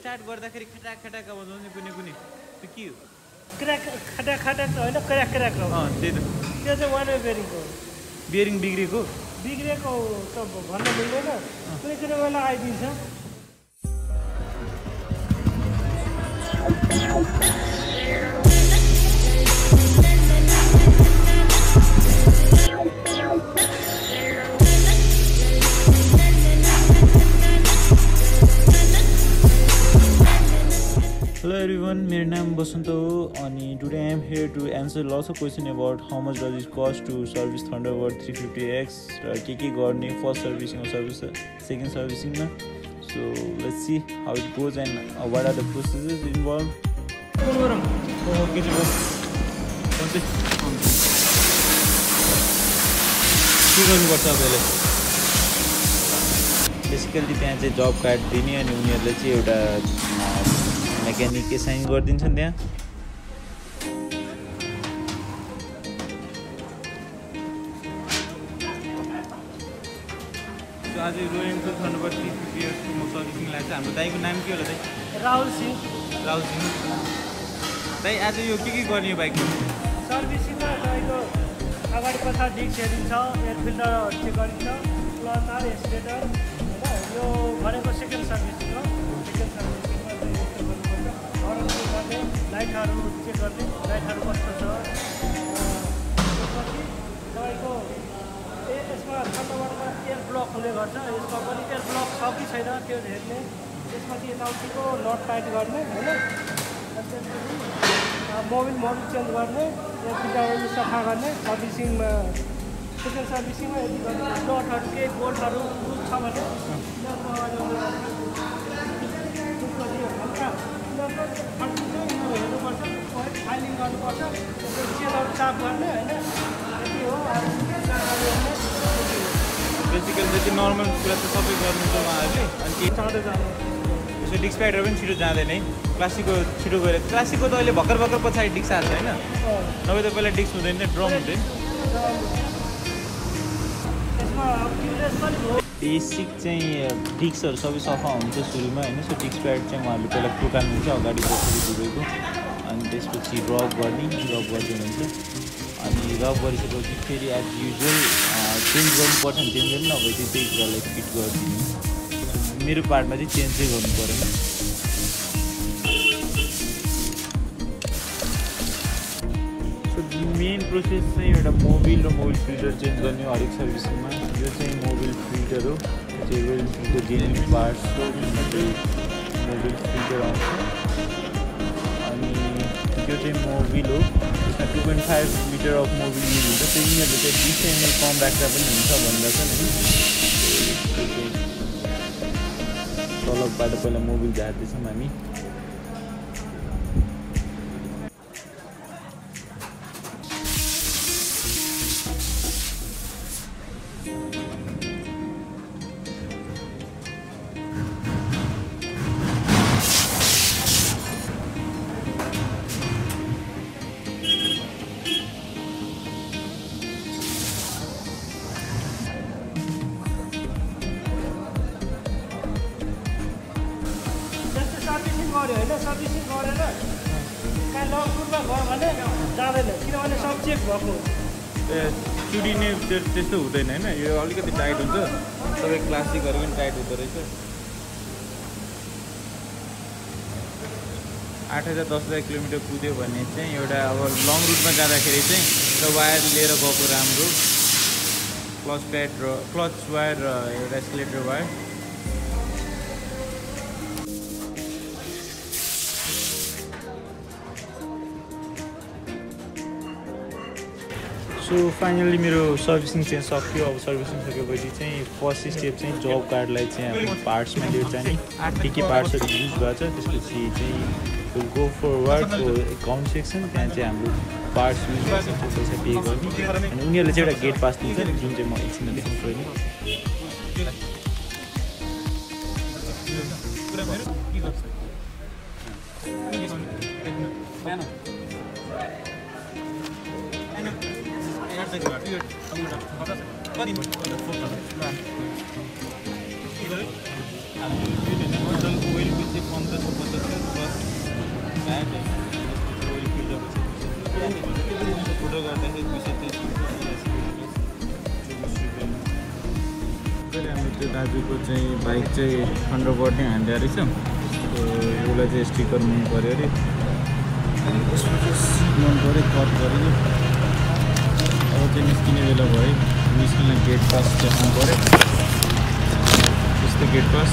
Start गर्दाखेरि खटाक खटाक बजाउने कुनै त्यो के हो क्र्याक खटाक खटाक होइन क्र्याक क्र्याक हो त्यही त त्यो चाहिँ वान वे बेरिङको बियरिङ बिग्रेको त भन्न मिल्दैन कुनै कुनै बेला आइदिन्छ Hello everyone, my name is Basanto and today I am here to answer lots of questions about how much does it cost to service Thunderbird 350X, ke garne first servicing or second servicing na. So let's see how it goes and what are the processes involved. Basically त्यहाँ चाहिँ जब card दिने अनि उनीहरूले चाहिँ एउटा मेकानिकले sign गरिदिन्छन् त्यहाँ आज रोयल एनफिल्ड थन्डरबर्ड 350X को सर्भिसिङ लाग्छ हाम्रो दाइको नाम के होला दाइ राहुल सिंह दाइ आज यो के गर्ने यो बाइकको सर्भिसिङमा तपाईँको अगाडि पछाडि डिस्क हेरिन्छ एयर फिल्टर चेक गरिन्छ क्लच आर एक्सिलेटर होइन यो भनेको सेकेन्ड सर्भिसिङ हो सेकेन्ड सर्भिसिङमा चाहिँ यस्तो गर्नुपर्छ हर्न चेक गर्ने लाइटहरू चेक गर्ने लाइटहरू कस्तो छ त्यसपछि तपाईँको यसमा थन्डरबर्डमा एयर ब्लक हुने गर्छ यसमा पनि एयर ब्लक छ कि छैन त्यो हेर्ने त्यसपछि यताउतिको नट टाइट गर्ने होइन त्यसपछि मोबिल चेन्ज गर्ने एयर फिल्टरहरू सफा गर्ने सर्भिसिङमा सेकेन्ड सर्भिसिङमा यदि नटहरू केही बोल्टहरू लुज छ भने हल्का हेर्नुपर्छ फाइलिङ गर्नुपर्छ सेलहरू साफ गर्ने होइन यति हो बेसिकली चाहिँ नर्मल कुरा त सबै गर्नुहुन्छ उहाँहरूले अनि के चाँडो जानु यसो डिस्क प्याडहरू पनि छिटो जाँदैन है क्लासिकको छिटो गएर क्लासिकको त अहिले भर्खर पछाडि डिस्क हाल्छ होइन नभए त पहिला डिस्क हुँदैन ड्रम हुँदैन बेसिक चाहिँ डिस्कहरू सबै सफा हुन्छ सुरुमा होइन सो डिस्क प्याड चाहिँ उहाँहरूले पहिला फुकाल्नुहुन्छ अगाडि बसेर दुबईको अनि त्यसपछि रब गरिदिनु हुन्छ अनि रब गरिसकेपछि फेरि एज युजुअल चेन्ज गर्नुपर्छ भने चेन्ज गर्नु नभए चाहिँ त्यही कुरालाई फिट गरिदिनु मेरो पार्टमा चाहिँ चेन्ज चाहिँ गर्नु परेन सो मेन प्रोसेस चाहिँ एउटा मोबिल र मोबिल फिल्टर चेन्ज गर्ने हरेक सर्भिसिङमा यो चाहिँ मोबिल फिल्टर हो चाहिँ रोयल एनफिल्डको जेन्युन पार्ट्सको मात्रै मोबिल फिल्टर आउँछ अनि त्यो चाहिँ मोबिल हो त्यसमा 2.5 मिटर अफ मोबिल युज हुन्छ त्यो यिनीहरूले चाहिँ 20 ml कम राख्दा पनि हुन्छ भन्दछ नि तलबाट पहिला मोबिल झार्दैछौँ हामी होइन सर्भिसिङ गरेर कहाँ लकपुरमा गयो भने जाँदैन किनभने सब चेक भएको चुडिने त्यस्तो हुँदैन होइन यो अलिकति टाइट हुन्छ सबै क्लासिकहरू पनि टाइट हुँदो रहेछ 8,000-10,000 किलोमिटर कुद्यो भने चाहिँ एउटा अब लङ रुटमा जाँदाखेरि चाहिँ एउटा वायर लिएर गएको राम्रो क्लच प्याड र क्लच वायर र एउटा एक्सिलेटर वायर सो फाइनली मेरो सर्भिसिङ चाहिँ सक्यो अब सर्भिसिङ सकेपछि चाहिँ फर्स्ट स्टेप चाहिँ जब कार्डलाई चाहिँ हाम्रो पार्ट्समा लिएर नि के पार्ट्सहरू युज भएको छ त्यसपछि चाहिँ will go forward account section त्यहाँ चाहिँ हाम्रो पार्ट्स युज गर्छ त्यो पैसा पे गर्ने अनि उनीहरूले चाहिँ एउटा गेट पास दिन्छ जुन चाहिँ म एकछिनमा देखाउँछु अहिले त्यो दाजुको चाहिँ बाइक चाहिँ थन्डरबर्ड नै हान्दै रहेछ। यसलाई चाहिँ स्टिकर मन पऱ्यो अरे, यसमा चाहिँ सिट मन पऱ्यो, कट गरेर अब चाहिँ निस्किने बेला भयो। निस्किने गेट पास देखाउनु पऱ्यो, त्यस्तो गेट पास